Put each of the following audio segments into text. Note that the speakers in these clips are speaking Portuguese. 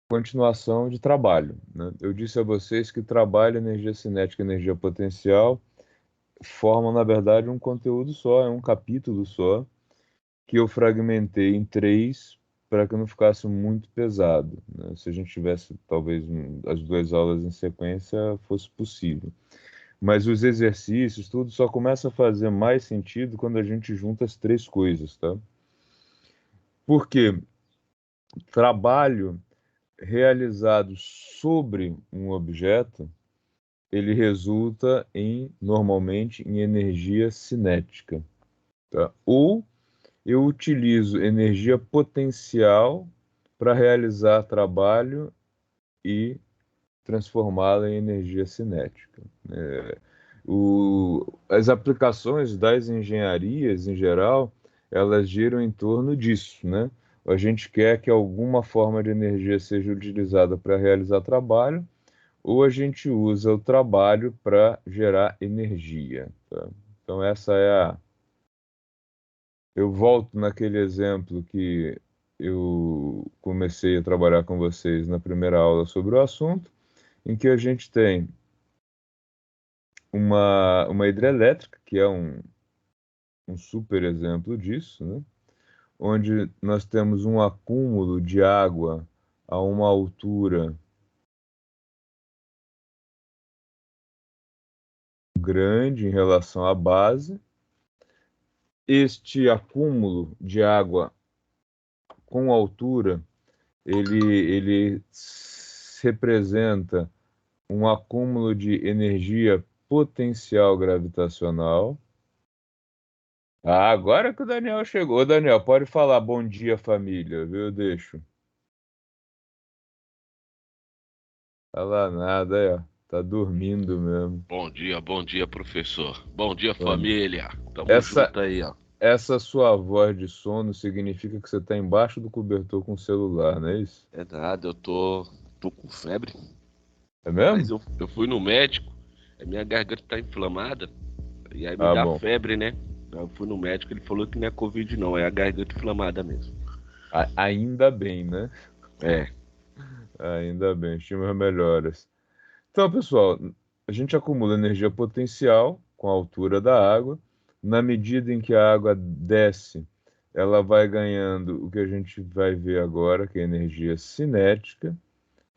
continuação de trabalho, né? Eu disse a vocês que trabalho, energia cinética e energia potencial formam, na verdade, um conteúdo só, é um capítulo só, que eu fragmentei em três para que não ficasse muito pesado, né? Se a gente tivesse, talvez, as duas aulas em sequência, fosse possível. Mas os exercícios, tudo só começa a fazer mais sentido quando a gente junta as três coisas, tá? Porque trabalho realizado sobre um objeto, ele resulta em, normalmente, em energia cinética, tá? Ou eu utilizo energia potencial para realizar trabalho e transformá-la em energia cinética. As aplicações das engenharias, em geral, elas giram em torno disso, né? A gente quer que alguma forma de energia seja utilizada para realizar trabalho, ou a gente usa o trabalho para gerar energia, tá? Então, essa é a. Eu volto naquele exemplo que eu comecei a trabalhar com vocês na primeira aula sobre o assunto, em que a gente tem uma hidrelétrica, que é um super exemplo disso, né? Onde nós temos um acúmulo de água a uma altura grande em relação à base. Este acúmulo de água com altura, ele representa um acúmulo de energia potencial gravitacional. Ah, agora que o Daniel chegou. Daniel, pode falar bom dia, família, viu? Eu deixo. Fala nada, aí, ó. Tá dormindo mesmo. Bom dia, professor. Bom dia, Bom, família. Tamo Essa, junto aí, ó. essa sua voz de sono significa que você tá embaixo do cobertor com o celular, não é isso? É nada, tô com febre, É mas mesmo? eu fui no médico, a minha garganta tá inflamada, e aí me Ah, dá bom. febre, né? Aí eu fui no médico, ele falou que não é Covid não, é a garganta inflamada mesmo. Ainda bem, né? É, Ainda bem, estima melhoras. Então, pessoal, a gente acumula energia potencial com a altura da água. Na medida em que a água desce, ela vai ganhando o que a gente vai ver agora, que é energia cinética.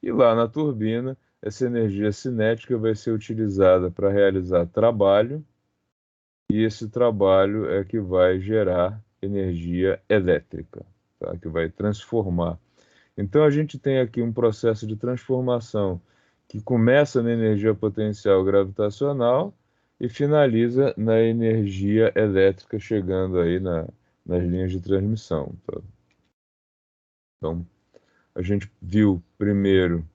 E lá na turbina, essa energia cinética vai ser utilizada para realizar trabalho, e esse trabalho é que vai gerar energia elétrica, tá? Que vai transformar. Então a gente tem aqui um processo de transformação que começa na energia potencial gravitacional e finaliza na energia elétrica chegando aí nas linhas de transmissão, tá? Então a gente viu primeiro,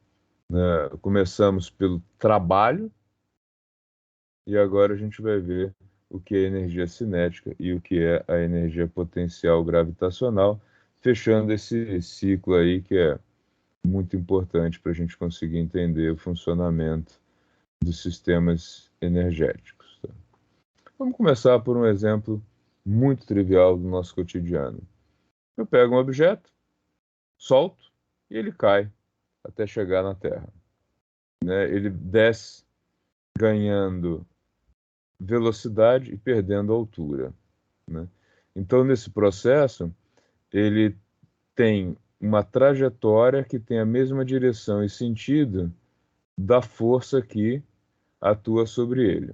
né, começamos pelo trabalho e agora a gente vai ver o que é energia cinética e o que é a energia potencial gravitacional, fechando esse ciclo aí que é muito importante para a gente conseguir entender o funcionamento dos sistemas energéticos, tá? Vamos começar por um exemplo muito trivial do nosso cotidiano. Eu pego um objeto, solto e ele cai até chegar na Terra, né? Ele desce ganhando velocidade e perdendo altura, né? Então, nesse processo, ele tem uma trajetória que tem a mesma direção e sentido da força que atua sobre ele.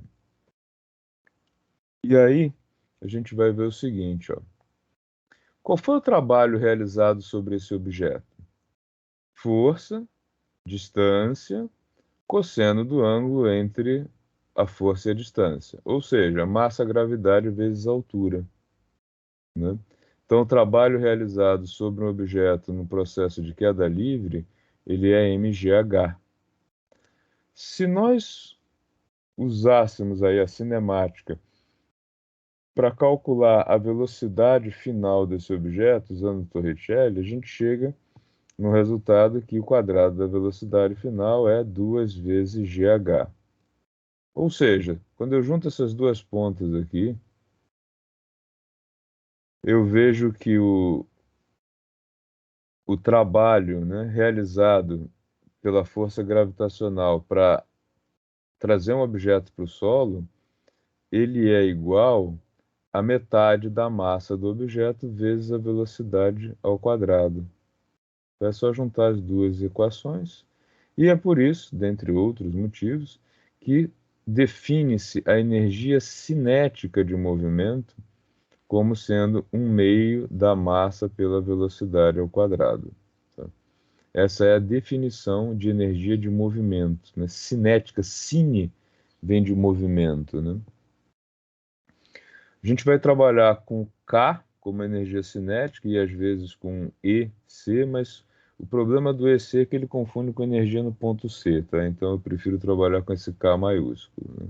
E aí, a gente vai ver o seguinte, ó. Qual foi o trabalho realizado sobre esse objeto? Força, distância, cosseno do ângulo entre a força e a distância, ou seja, massa, gravidade vezes altura, né? Então, o trabalho realizado sobre um objeto no processo de queda livre, ele é mgh. Se nós usássemos aí a cinemática para calcular a velocidade final desse objeto usando o Torricelli, a gente chega no resultado que o quadrado da velocidade final é 2 vezes gh. Ou seja, quando eu junto essas duas pontas aqui, eu vejo que o trabalho, né, realizado pela força gravitacional para trazer um objeto para o solo, ele é igual a metade da massa do objeto vezes a velocidade ao quadrado. Então, é só juntar as duas equações, e é por isso, dentre outros motivos, que define-se a energia cinética de movimento como sendo um meio da massa pela velocidade ao quadrado. Tá? Essa é a definição de energia de movimento, né? Cinética, cine vem de movimento, né? A gente vai trabalhar com K como energia cinética e às vezes com EC, mas o problema do EC é que ele confunde com energia no ponto C, tá? Então eu prefiro trabalhar com esse K maiúsculo, né?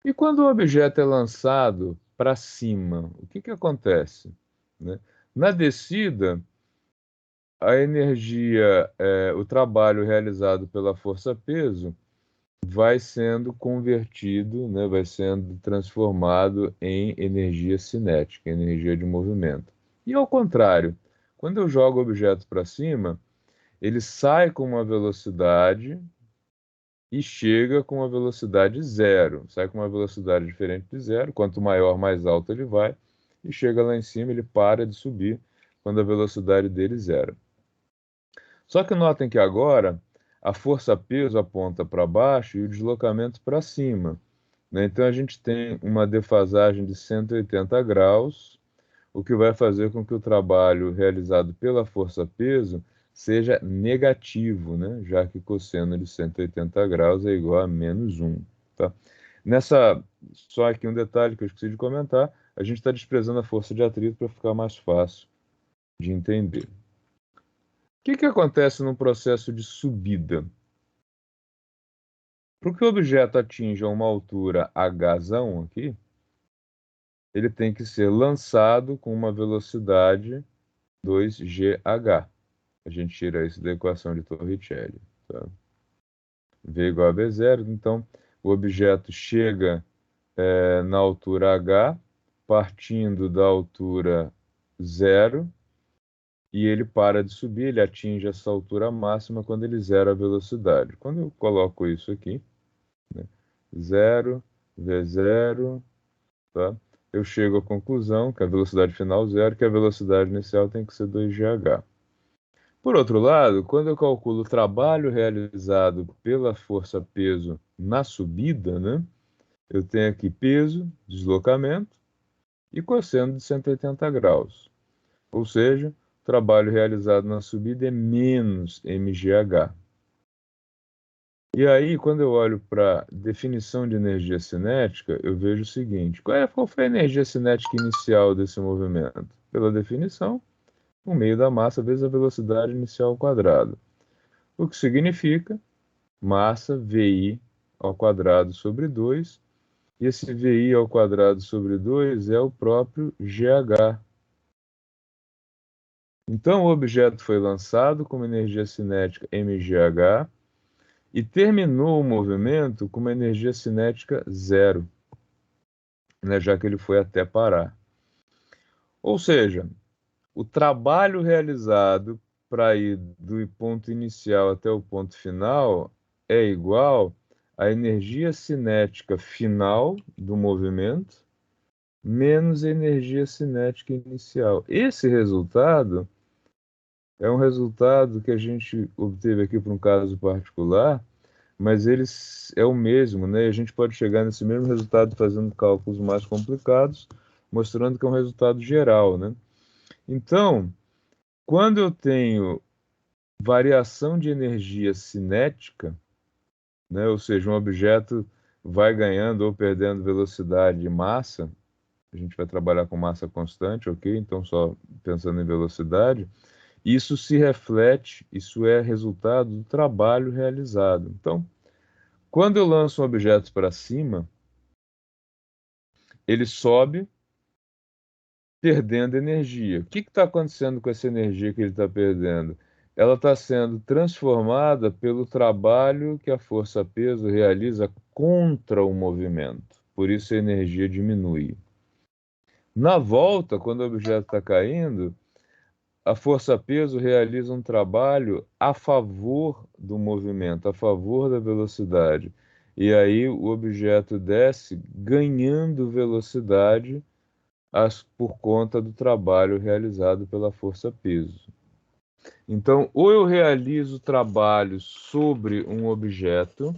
E quando o objeto é lançado para cima, o que que acontece, né? Na descida, a energia, o trabalho realizado pela força-peso vai sendo convertido, né, vai sendo transformado em energia cinética, energia de movimento. E ao contrário, quando eu jogo o objeto para cima, ele sai com uma velocidade e chega com uma velocidade zero. Sai com uma velocidade diferente de zero, quanto maior, mais alto ele vai, e chega lá em cima, ele para de subir quando a velocidade dele zero. Só que notem que agora a força-peso aponta para baixo e o deslocamento para cima, né? Então a gente tem uma defasagem de 180 graus, o que vai fazer com que o trabalho realizado pela força-peso seja negativo, né? Já que cosseno de 180 graus é igual a -1. Tá? Só aqui um detalhe que eu esqueci de comentar, a gente está desprezando a força de atrito para ficar mais fácil de entender. O que que acontece no processo de subida? Para que o objeto atinja uma altura h aqui, ele tem que ser lançado com uma velocidade 2gh. A gente tira isso da equação de Torricelli. Tá? V igual a B0, então o objeto chega na altura h, partindo da altura 0, e ele para de subir, ele atinge essa altura máxima quando ele zera a velocidade. Quando eu coloco isso aqui, né, 0, V0, tá? Eu chego à conclusão que a velocidade final zero, que a velocidade inicial tem que ser 2gh. Por outro lado, quando eu calculo o trabalho realizado pela força-peso na subida, né, eu tenho aqui peso, deslocamento e cosseno de 180 graus. Ou seja, o trabalho realizado na subida é menos mgh. E aí, quando eu olho para a definição de energia cinética, eu vejo o seguinte: qual foi a energia cinética inicial desse movimento? Pela definição, o meio da massa vezes a velocidade inicial ao quadrado. O que significa massa VI ao quadrado sobre 2, e esse VI ao quadrado sobre 2 é o próprio GH. Então, o objeto foi lançado com uma energia cinética mgh, e terminou o movimento com uma energia cinética zero, né, já que ele foi até parar. Ou seja, o trabalho realizado para ir do ponto inicial até o ponto final é igual à energia cinética final do movimento menos a energia cinética inicial. Esse resultado é um resultado que a gente obteve aqui para um caso particular, mas eles é o mesmo, né? A gente pode chegar nesse mesmo resultado fazendo cálculos mais complicados, mostrando que é um resultado geral, né? Então, quando eu tenho variação de energia cinética, né? Ou seja, um objeto vai ganhando ou perdendo velocidade e massa, a gente vai trabalhar com massa constante, ok? Então, só pensando em velocidade, isso se reflete, isso é resultado do trabalho realizado. Então, quando eu lanço um objeto para cima, ele sobe perdendo energia. O que está acontecendo com essa energia que ele está perdendo? Ela está sendo transformada pelo trabalho que a força-peso realiza contra o movimento. Por isso a energia diminui. Na volta, quando o objeto está caindo, a força-peso realiza um trabalho a favor do movimento, a favor da velocidade. E aí o objeto desce ganhando velocidade por conta do trabalho realizado pela força-peso. Então, ou eu realizo trabalho sobre um objeto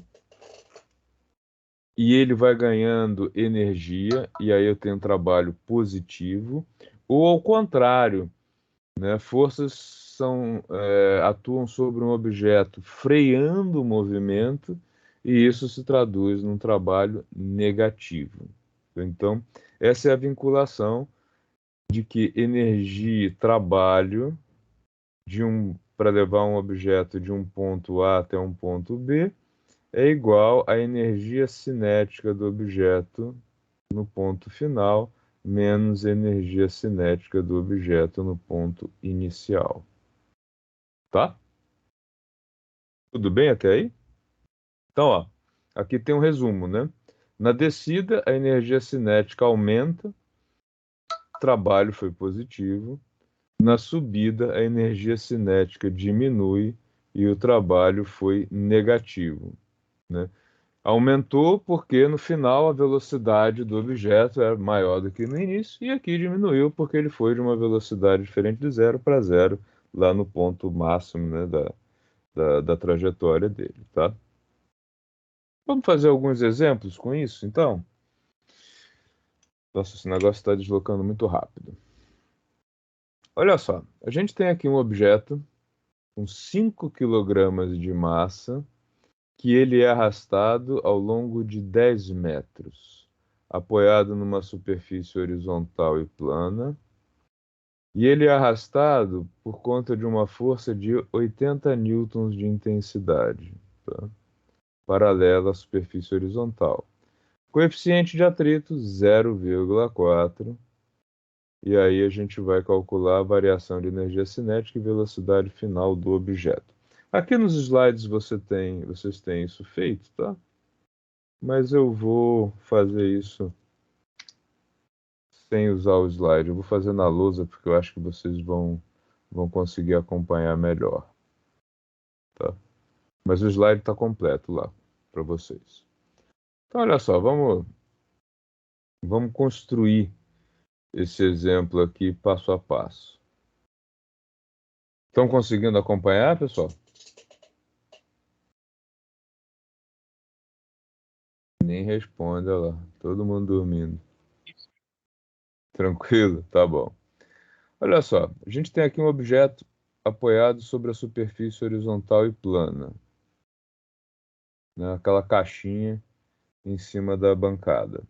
e ele vai ganhando energia, e aí eu tenho um trabalho positivo, ou ao contrário, né? Forças atuam sobre um objeto freando o movimento, e isso se traduz num trabalho negativo. Então, essa é a vinculação de que energia e trabalho para levar um objeto de um ponto A até um ponto B é igual à energia cinética do objeto no ponto final menos energia cinética do objeto no ponto inicial. Tá? Tudo bem até aí? Então, ó, aqui tem um resumo, né? Na descida, a energia cinética aumenta, trabalho foi positivo. Na subida, a energia cinética diminui e o trabalho foi negativo, né? Aumentou porque no final a velocidade do objeto era maior do que no início, e aqui diminuiu porque ele foi de uma velocidade diferente de 0 para 0, lá no ponto máximo, né, da trajetória dele, tá? Vamos fazer alguns exemplos com isso, então? Nossa, esse negócio está deslocando muito rápido. Olha só, a gente tem aqui um objeto com 5 kg de massa, que ele é arrastado ao longo de 10 metros, apoiado numa superfície horizontal e plana, e ele é arrastado por conta de uma força de 80 newtons de intensidade, tá? Paralela à superfície horizontal. Coeficiente de atrito 0,4, e aí a gente vai calcular a variação de energia cinética e velocidade final do objeto. Aqui nos slides vocês têm isso feito, tá? Mas eu vou fazer isso sem usar o slide. Eu vou fazer na lousa porque eu acho que vocês vão conseguir acompanhar melhor, tá? Mas o slide está completo lá para vocês. Então, olha só, vamos construir esse exemplo aqui passo a passo. Estão conseguindo acompanhar, pessoal? Nem responde, olha lá. Todo mundo dormindo. Tranquilo? Tá bom. Olha só, a gente tem aqui um objeto apoiado sobre a superfície horizontal e plana, né? Aquela caixinha em cima da bancada.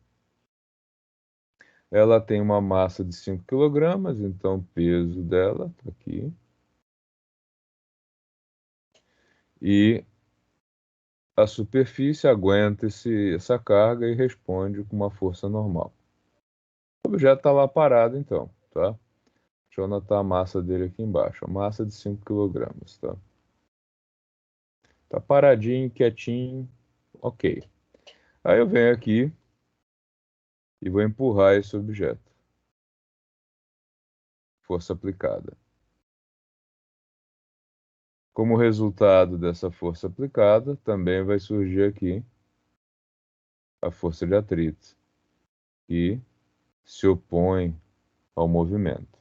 Ela tem uma massa de 5 kg, então o peso dela está aqui. E a superfície aguenta essa carga e responde com uma força normal. O objeto está lá parado, então, tá? Deixa eu anotar a massa dele aqui embaixo. A massa de 5 kg, tá? Tá paradinho, quietinho, ok. Aí eu venho aqui e vou empurrar esse objeto. Força aplicada. Como resultado dessa força aplicada, também vai surgir aqui a força de atrito, que se opõe ao movimento.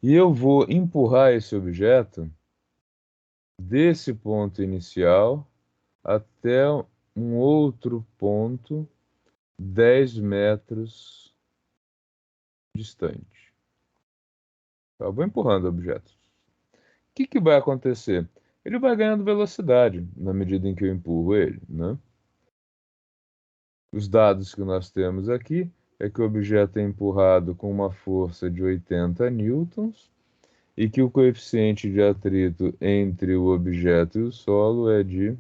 E eu vou empurrar esse objeto desse ponto inicial até um outro ponto 10 metros distante. Eu vou empurrando o objeto. O que vai acontecer? Ele vai ganhando velocidade na medida em que eu empurro ele, né? Os dados que nós temos aqui é que o objeto é empurrado com uma força de 80 newtons e que o coeficiente de atrito entre o objeto e o solo é de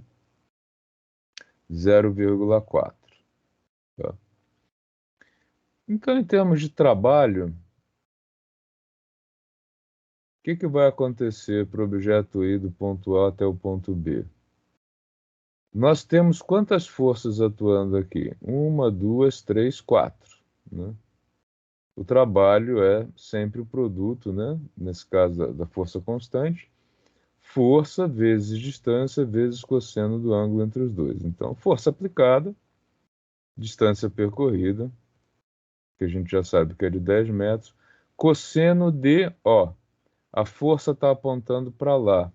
0,4. Tá? Então, em termos de trabalho, o que vai acontecer para o objeto ir do ponto A até o ponto B? Nós temos quantas forças atuando aqui? Uma, duas, três, quatro, né? O trabalho é sempre o produto, né? Nesse caso da força constante, força vezes distância vezes cosseno do ângulo entre os dois. Então, força aplicada, distância percorrida, que a gente já sabe que é de 10 metros, cosseno de, ó, a força está apontando para lá.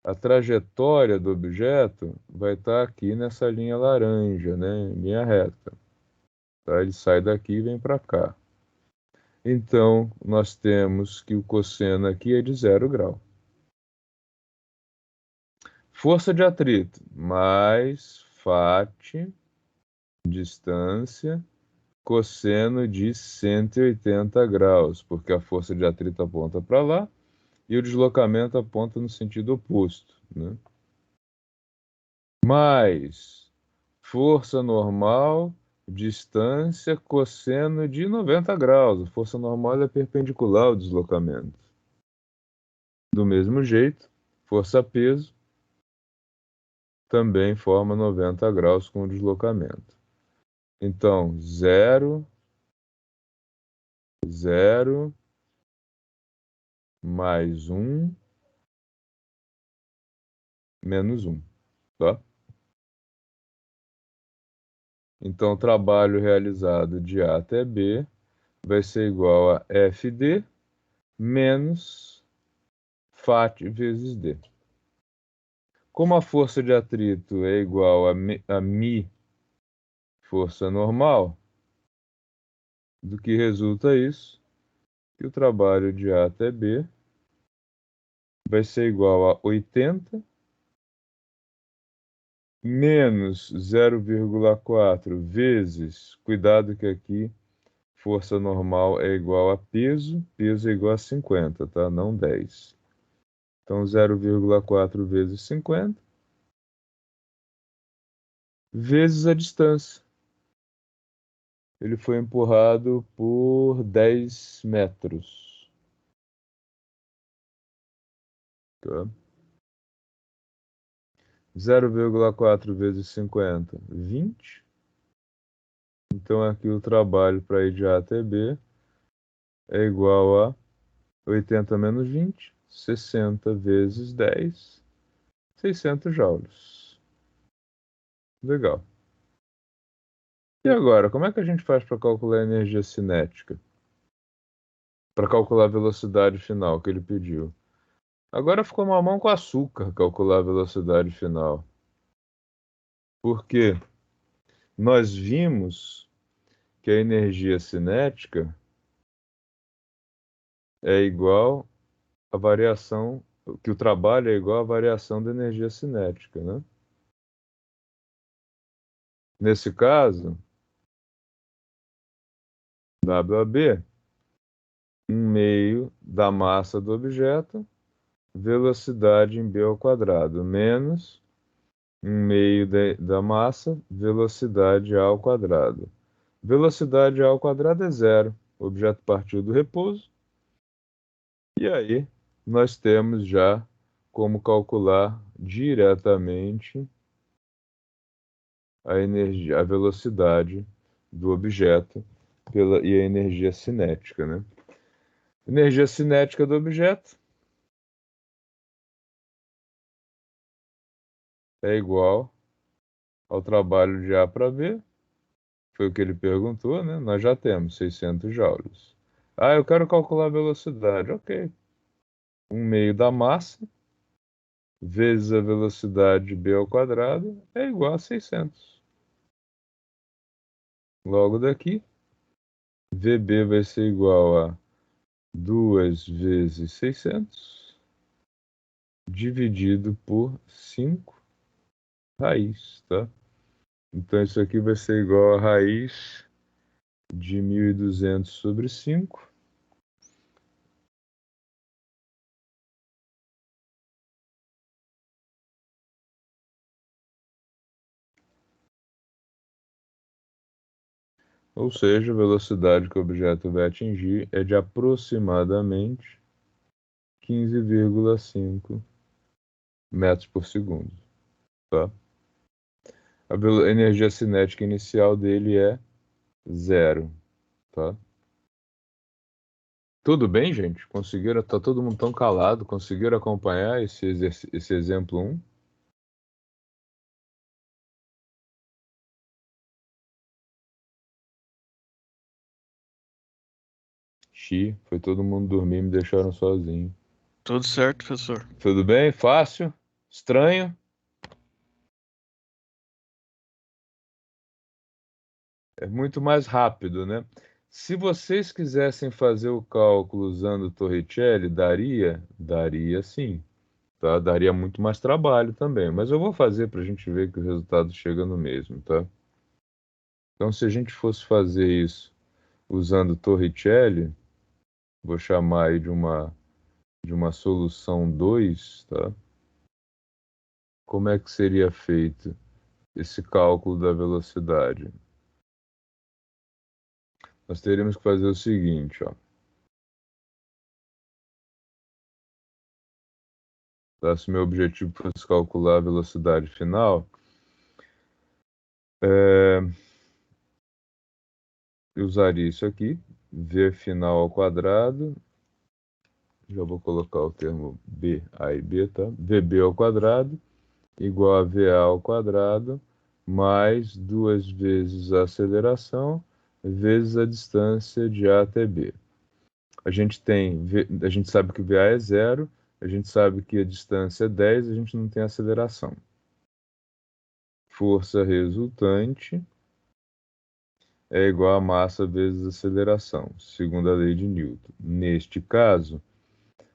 A trajetória do objeto vai estar aqui nessa linha laranja, né? Linha reta. Tá? Ele sai daqui e vem para cá. Então, nós temos que o cosseno aqui é de 0 grau. Força de atrito mais φ, distância, cosseno de 180 graus, porque a força de atrito aponta para lá e o deslocamento aponta no sentido oposto, né? Mais força normal, distância, cosseno de 90 graus. A força normal é perpendicular ao deslocamento. Do mesmo jeito, força-peso também forma 90 graus com o deslocamento. Então, 0, 0, mais 1, menos 1, tá? Então, o trabalho realizado de A até B vai ser igual a FD menos FAT vezes D. Como a força de atrito é igual a μ força normal, do que resulta isso? Que o trabalho de A até B vai ser igual a 80 menos 0,4 vezes, cuidado que aqui força normal é igual a peso, peso é igual a 50, tá? Não 10. Então 0,4 vezes 50 vezes a distância. Ele foi empurrado por 10 metros. Tá? 0,4 vezes 50, 20. Então aqui o trabalho para ir de A até B é igual a 80 menos 20, 60 vezes 10, 600 joules. Legal. E agora, como é que a gente faz para calcular a energia cinética? Para calcular a velocidade final que ele pediu. Agora ficou mamão com açúcar calcular a velocidade final. Porque nós vimos que a energia cinética é igual à variação, que o trabalho é igual à variação da energia cinética, né? Nesse caso, WAB, 1/2 da massa do objeto, velocidade em B ao quadrado, menos 1/2 da massa, velocidade A ao quadrado. Velocidade A ao quadrado é 0. O objeto partiu do repouso. E aí, nós temos já como calcular diretamente a energia, a velocidade do objeto e a energia cinética, né? Energia cinética do objeto é igual ao trabalho de A para B, foi o que ele perguntou, né? Nós já temos 600 joules. Ah, eu quero calcular a velocidade. Ok. 1/2 da massa vezes a velocidade B ao quadrado é igual a 600. Logo daqui, VB vai ser igual a 2 vezes 600 dividido por 5 raiz, tá? Então isso aqui vai ser igual a raiz de 1.200 sobre 5. Ou seja, a velocidade que o objeto vai atingir é de aproximadamente 15,5 metros por segundo, tá? A energia cinética inicial dele é 0, tá? Tudo bem, gente? Conseguiram? Tá todo mundo tão calado. Conseguiram acompanhar esse exemplo um? Foi todo mundo dormir e me deixaram sozinho. Tudo certo, professor. Tudo bem? Fácil? Estranho? É muito mais rápido, né? Se vocês quisessem fazer o cálculo usando o Torricelli, daria sim, tá? Daria muito mais trabalho também, mas eu vou fazer para a gente ver que o resultado chega no mesmo, tá? Então, se a gente fosse fazer isso usando o Torricelli, vou chamar aí de uma solução 2, tá? Como é que seria feito esse cálculo da velocidade? Nós teríamos que fazer o seguinte, ó. Tá? Se meu objetivo fosse calcular a velocidade final, eu usaria isso aqui, v final ao quadrado, já vou colocar o termo b, a e b, tá? vb ao quadrado igual a va ao quadrado mais duas vezes a aceleração vezes a distância de A até B. A gente sabe que o VA é zero, a gente sabe que a distância é 10, a gente não tem aceleração. Força resultante é igual a massa vezes a aceleração, segundo a lei de Newton. Neste caso,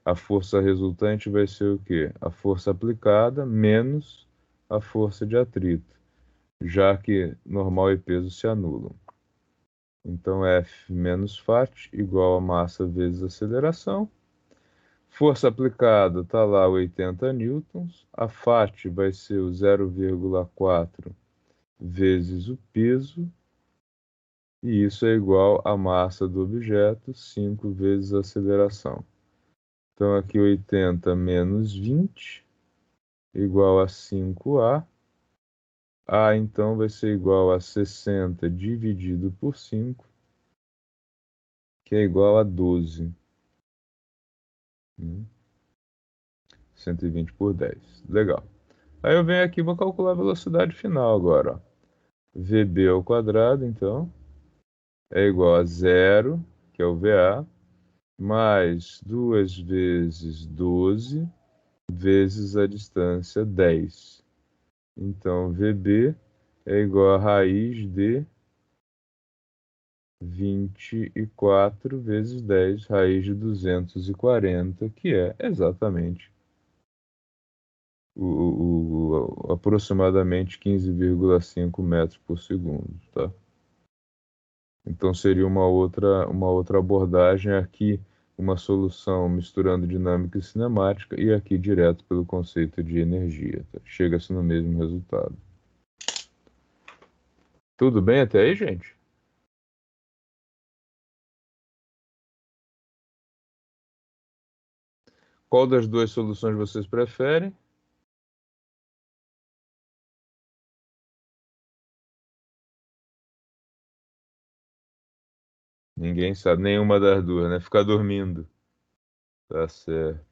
a força resultante vai ser o quê? A força aplicada menos a força de atrito, já que normal e peso se anulam. Então, F menos Fat igual a massa vezes aceleração. Força aplicada está lá 80 newtons. A Fat vai ser o 0,4 vezes o peso. E isso é igual à massa do objeto, 5 vezes a aceleração. Então, aqui 80 menos 20 igual a 5A. A, então, vai ser igual a 60 dividido por 5, que é igual a 12. 120 por 10. Legal. Aí eu venho aqui e vou calcular a velocidade final agora. Ó. VB ao quadrado, então, é igual a zero, que é o VA, mais 2 vezes 12, vezes a distância 10. Então, VB é igual a raiz de 24 vezes 10, raiz de 240, que é exatamente aproximadamente 15,5 metros por segundo, tá? Então seria uma outra abordagem aqui, uma solução misturando dinâmica e cinemática, e aqui direto pelo conceito de energia, tá? Chega-se no mesmo resultado. Tudo bem até aí, gente? Qual das duas soluções vocês preferem? Ninguém sabe, nenhuma das duas, né? Ficar dormindo. Tá certo.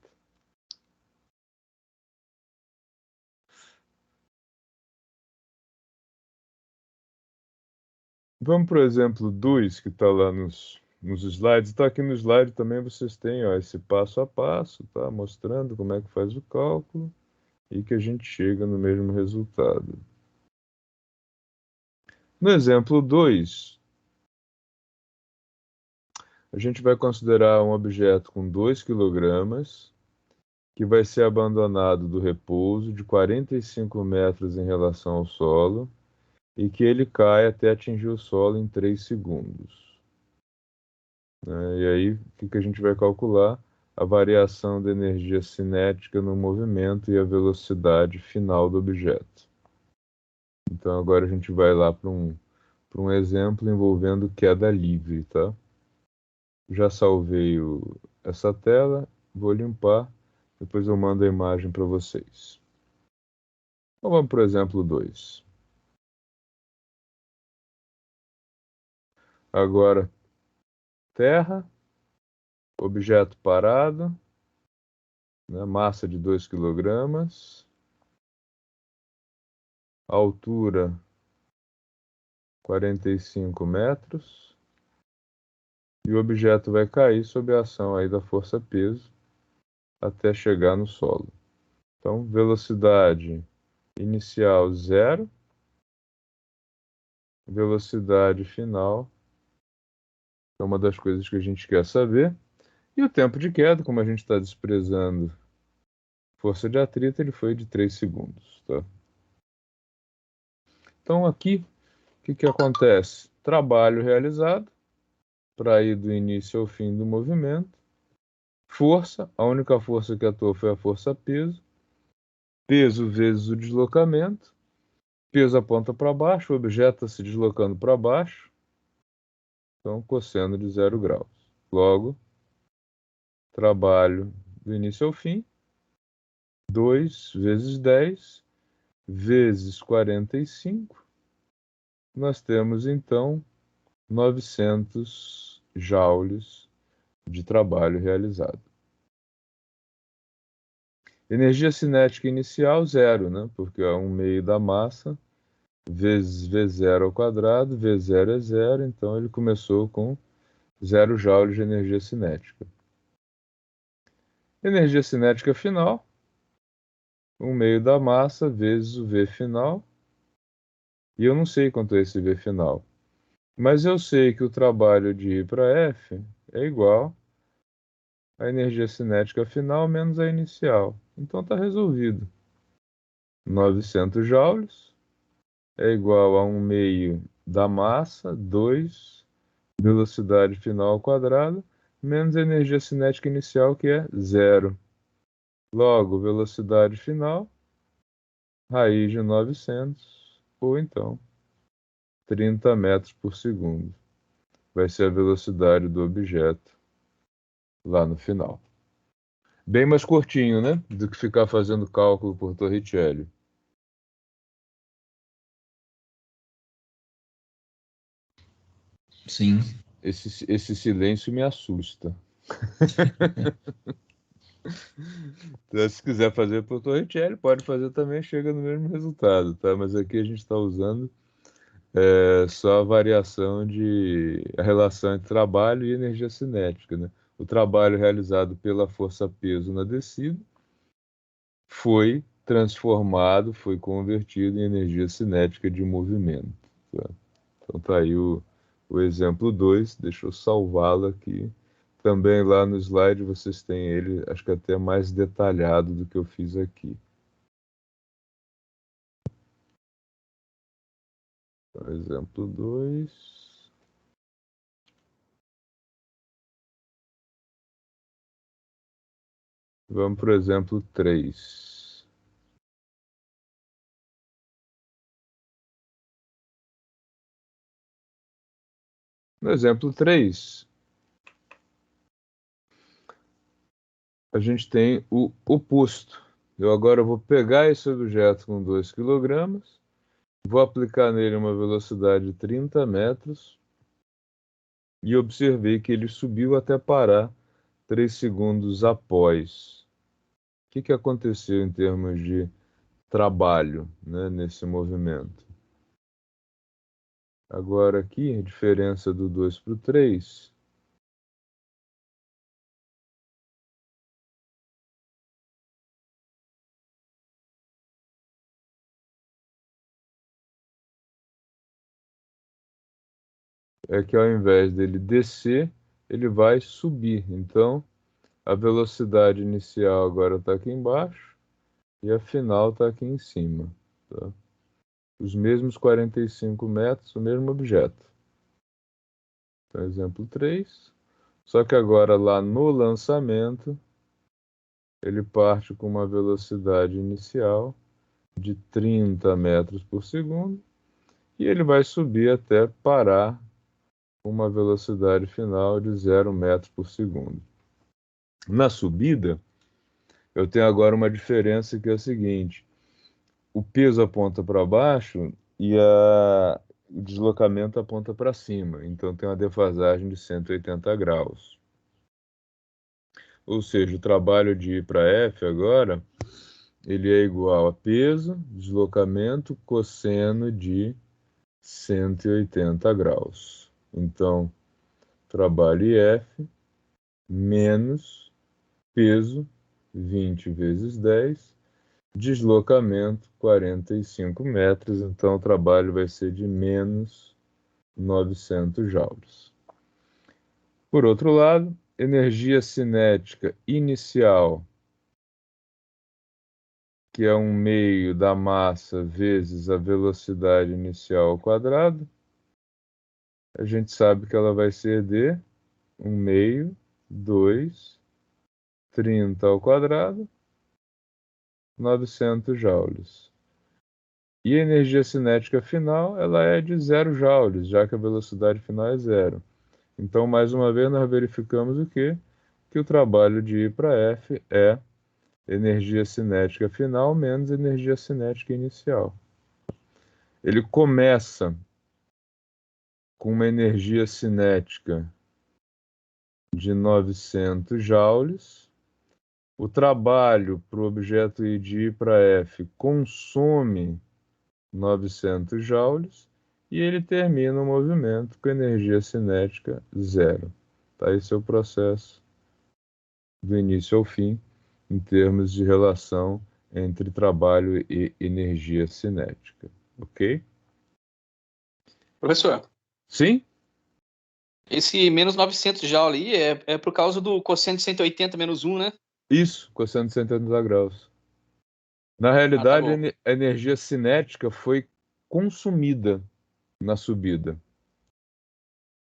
Vamos para o exemplo 2, que está lá nos slides. Está aqui no slide também, vocês têm ó, esse passo a passo, tá? Mostrando como é que faz o cálculo e que a gente chega no mesmo resultado. No exemplo 2, a gente vai considerar um objeto com 2 kg que vai ser abandonado do repouso de 45 metros em relação ao solo e que ele cai até atingir o solo em 3 segundos. Né? E aí, o que a gente vai calcular? A variação da energia cinética no movimento e a velocidade final do objeto. Então, agora a gente vai lá para um exemplo envolvendo queda livre, tá? Já salvei essa tela, vou limpar, depois eu mando a imagem para vocês. Então, vamos para o exemplo 2. Agora, terra, Objeto parado, né? Massa de 2 kg, altura 45 metros, e o objeto vai cair sob a ação aí da força-peso até chegar no solo. Então, velocidade inicial 0, velocidade final é uma das coisas que a gente quer saber. E o tempo de queda, como a gente está desprezando força de atrito, ele foi de 3 segundos. Tá? Então, aqui, o que acontece? Trabalho realizado para ir do início ao fim do movimento. Força, a única força que atuou foi a força-peso. Peso vezes o deslocamento. Peso aponta para baixo, o objeto está se deslocando para baixo. Então, cosseno de 0 graus. Logo, trabalho do início ao fim, 2 vezes 10 vezes 45. Nós temos, então, 900 joules de trabalho realizado. Energia cinética inicial, 0, né? Porque é 1/2 da massa, vezes V0 ao quadrado, V0 é 0, então ele começou com 0 joules de energia cinética. Energia cinética final, 1/2 da massa vezes o V final. E eu não sei quanto é esse V final. Mas eu sei que o trabalho de I para F é igual à energia cinética final menos a inicial. Então está resolvido. 900 joules é igual a 1/2 da massa, 2, velocidade final ao quadrado, menos a energia cinética inicial, que é 0. Logo, velocidade final, raiz de 900, ou então 30 metros por segundo. Vai ser a velocidade do objeto lá no final. Bem mais curtinho, né? Do que ficar fazendo cálculo por Torricelli. Sim. Esse silêncio me assusta. Então, se quiser fazer por Torricelli, pode fazer também, chega no mesmo resultado, tá? Mas aqui a gente está usando só a variação a relação entre trabalho e energia cinética, né? O trabalho realizado pela força-peso na descida foi transformado, foi convertido em energia cinética de movimento. Tá? Então tá aí o exemplo 2, deixa eu salvá-lo aqui. Também lá no slide vocês têm ele, acho que até mais detalhado do que eu fiz aqui. Então, exemplo 2. Vamos para o exemplo 3. No exemplo 3, a gente tem o oposto. Eu agora vou pegar esse objeto com 2 kg, vou aplicar nele uma velocidade de 30 metros e observei que ele subiu até parar 3 segundos após. O que aconteceu em termos de trabalho, né, nesse movimento? Agora aqui, a diferença do 2 para o 3. É que ao invés dele descer, ele vai subir. Então, a velocidade inicial agora está aqui embaixo e a final está aqui em cima. Tá? Os mesmos 45 metros, o mesmo objeto. Então, exemplo 3. Só que agora lá no lançamento, ele parte com uma velocidade inicial de 30 metros por segundo e ele vai subir até parar com uma velocidade final de 0 metros por segundo. Na subida, eu tenho agora uma diferença que é a seguinte: o peso aponta para baixo e o deslocamento aponta para cima. Então tem uma defasagem de 180 graus. Ou seja, o trabalho de I para F agora, ele é igual a peso, deslocamento, cosseno de 180 graus. Então, trabalho IF menos peso, 20 vezes 10, deslocamento, 45 metros. Então, o trabalho vai ser de menos 900 joules. Por outro lado, energia cinética inicial, que é 1/2 da massa vezes a velocidade inicial ao quadrado, a gente sabe que ela vai ser de 1/2, 2, 30 ao quadrado, 900 joules. E a energia cinética final, ela é de 0 joules, já que a velocidade final é zero. Então, mais uma vez, nós verificamos o quê? Que o trabalho de I para F é energia cinética final menos energia cinética inicial. Ele começa com uma energia cinética de 900 joules. O trabalho para o objeto I de I para F consome 900 joules e ele termina o movimento com energia cinética zero. Tá? Esse é o processo do início ao fim, em termos de relação entre trabalho e energia cinética. Ok? Professor, Sim? esse menos 900 joule ali é por causa do cosseno de 180 menos 1, né? Isso, cosseno de 180 graus. Na Tá realidade, bom. a energia cinética foi consumida na subida.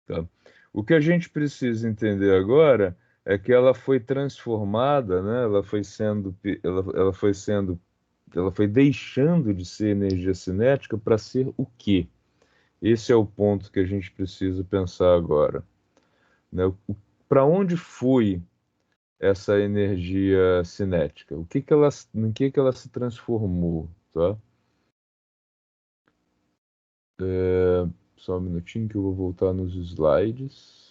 Tá? O que a gente precisa entender agora é que ela foi transformada, né? Ela foi deixando de ser energia cinética para ser o quê? Esse é o ponto que a gente precisa pensar agora, né? Para onde foi essa energia cinética? Em que ela se transformou, tá? Só um minutinho que eu vou voltar nos slides.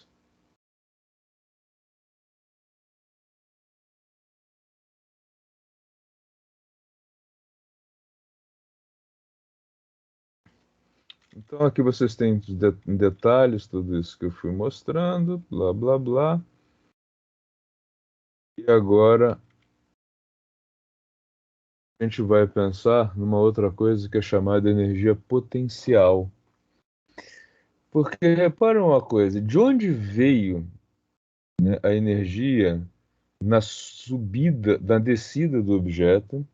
Então aqui vocês têm em detalhes tudo isso que eu fui mostrando, blá blá blá. E agora a gente vai pensar numa outra coisa que é chamada energia potencial. Porque repara uma coisa, de onde veio, né, a energia na subida, na descida do objeto,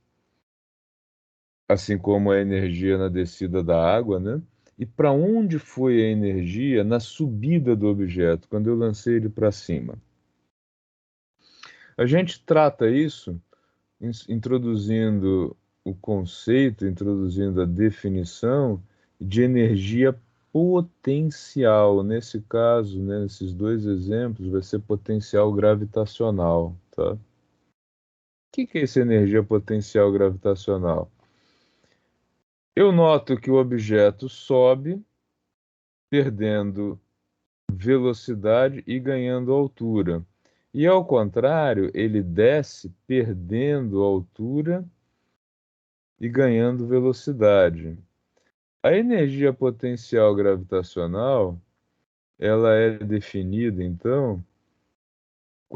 assim como a energia na descida da água, né? E para onde foi a energia na subida do objeto, quando eu lancei ele para cima? A gente trata isso introduzindo o conceito, introduzindo a definição de energia potencial. Nesse caso, né, nesses dois exemplos, vai ser potencial gravitacional, tá? O que é essa energia potencial gravitacional? Eu noto que o objeto sobe, perdendo velocidade e ganhando altura. E ao contrário, ele desce perdendo altura e ganhando velocidade. A energia potencial gravitacional, ela é definida, então,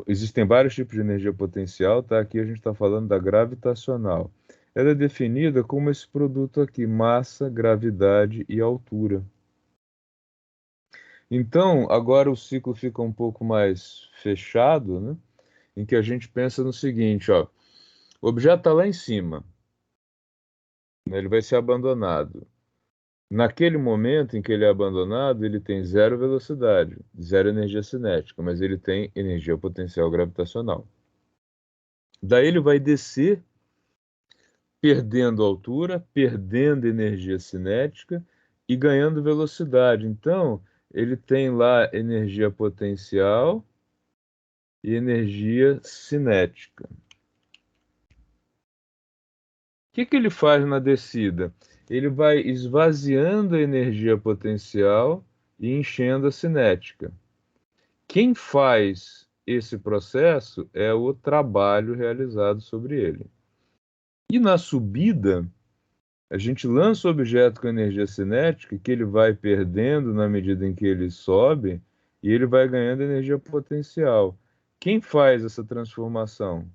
existem vários tipos de energia potencial, tá? Aqui a gente está falando da gravitacional. Ela é definida como esse produto aqui, massa, gravidade e altura. Então, agora o ciclo fica um pouco mais fechado, né? Em que a gente pensa no seguinte, ó, o objeto está lá em cima, né? Ele vai ser abandonado. Naquele momento em que ele é abandonado, ele tem zero velocidade, zero energia cinética, mas ele tem energia potencial gravitacional. Daí ele vai descer, perdendo altura, perdendo energia cinética e ganhando velocidade. Então, ele tem lá energia potencial e energia cinética. O que ele faz na descida? Ele vai esvaziando a energia potencial e enchendo a cinética. Quem faz esse processo é o trabalho realizado sobre ele. E na subida, a gente lança o objeto com energia cinética, que ele vai perdendo na medida em que ele sobe, e ele vai ganhando energia potencial. Quem faz essa transformação?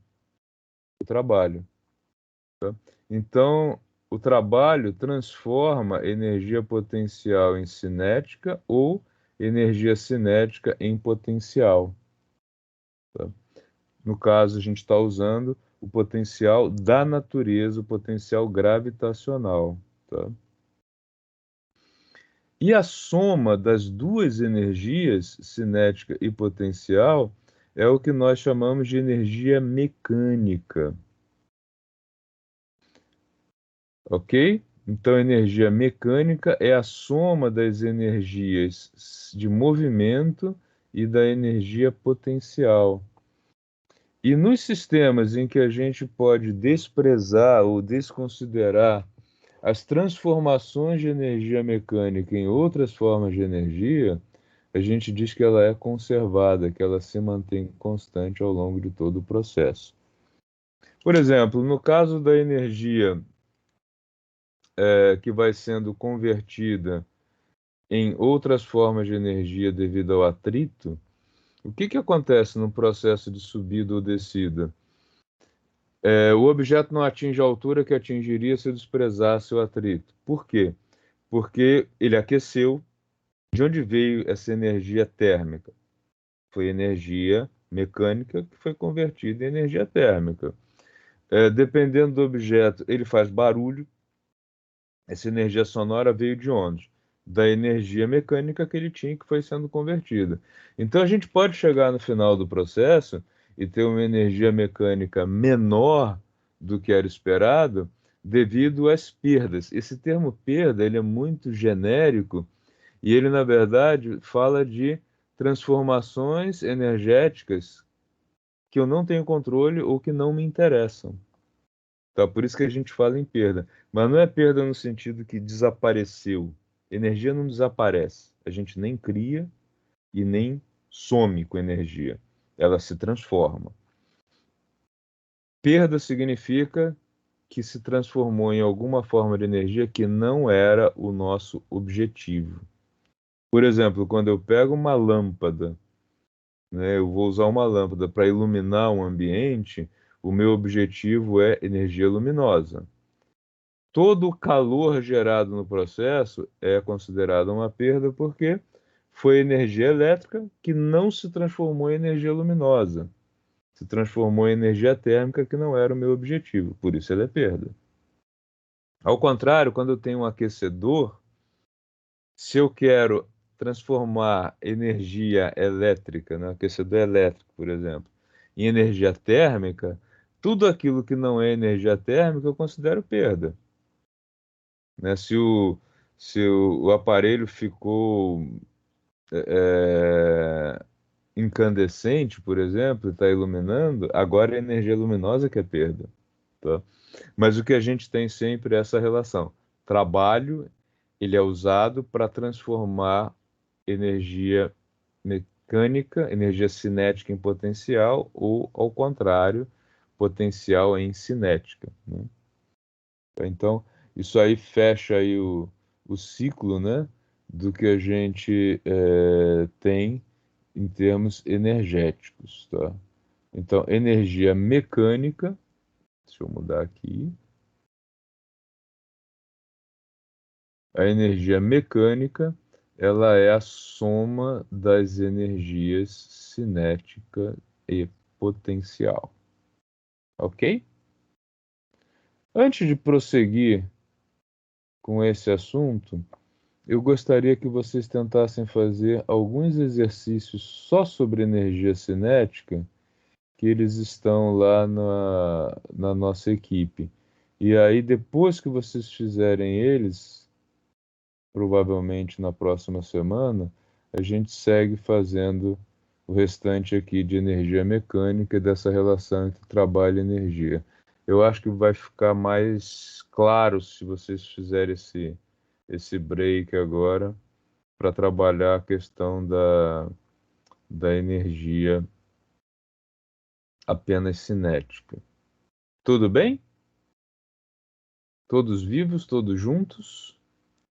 O trabalho. Então, o trabalho transforma energia potencial em cinética ou energia cinética em potencial. Tá? No caso, a gente está usando o potencial da natureza, o potencial gravitacional. Tá? E a soma das duas energias, cinética e potencial, é o que nós chamamos de energia mecânica. Ok? Então, energia mecânica é a soma das energias de movimento e da energia potencial. E nos sistemas em que a gente pode desprezar ou desconsiderar as transformações de energia mecânica em outras formas de energia, a gente diz que ela é conservada, que ela se mantém constante ao longo de todo o processo. Por exemplo, no caso da energia que vai sendo convertida em outras formas de energia devido ao atrito, o que acontece no processo de subida ou descida? O objeto não atinge a altura que atingiria se desprezasse o atrito. Por quê? Porque ele aqueceu. De onde veio essa energia térmica? Foi energia mecânica que foi convertida em energia térmica. Dependendo do objeto, ele faz barulho. Essa energia sonora veio de onde? Da energia mecânica que ele tinha que foi sendo convertida. Então a gente pode chegar no final do processo e ter uma energia mecânica menor do que era esperado devido às perdas. Esse termo perda, ele é muito genérico e ele, na verdade, fala de transformações energéticas que eu não tenho controle ou que não me interessam. Tá? Por isso que a gente fala em perda. Mas não é perda no sentido que desapareceu. Energia não desaparece. A gente nem cria e nem some com energia. Ela se transforma. Perda significa que se transformou em alguma forma de energia que não era o nosso objetivo. Por exemplo, quando eu pego uma lâmpada, né, eu vou usar uma lâmpada para iluminar um ambiente, o meu objetivo é energia luminosa. Todo o calor gerado no processo é considerado uma perda porque foi energia elétrica que não se transformou em energia luminosa. Se transformou em energia térmica que não era o meu objetivo, por isso ela é perda. Ao contrário, quando eu tenho um aquecedor, se eu quero transformar energia elétrica, né, aquecedor elétrico, por exemplo, em energia térmica, tudo aquilo que não é energia térmica eu considero perda. Né? Se o aparelho ficou é, incandescente, por exemplo, está iluminando, agora é energia luminosa que é perda. Tá? Mas o que a gente tem sempre é essa relação. Trabalho, ele é usado para transformar energia mecânica, energia cinética em potencial, ou, ao contrário, potencial em cinética. Né? Então, isso aí fecha aí o ciclo, né, do que a gente tem em termos energéticos, tá? Então, energia mecânica, deixa eu mudar aqui. A energia mecânica, ela é a soma das energias cinética e potencial. Ok? Antes de prosseguir com esse assunto, eu gostaria que vocês tentassem fazer alguns exercícios só sobre energia cinética, que eles estão lá na nossa equipe. E aí, depois que vocês fizerem eles, provavelmente na próxima semana, a gente segue fazendo o restante aqui de energia mecânica e dessa relação entre trabalho e energia. Eu acho que vai ficar mais claro se vocês fizerem esse break agora para trabalhar a questão da energia apenas cinética. Tudo bem? Todos vivos, todos juntos?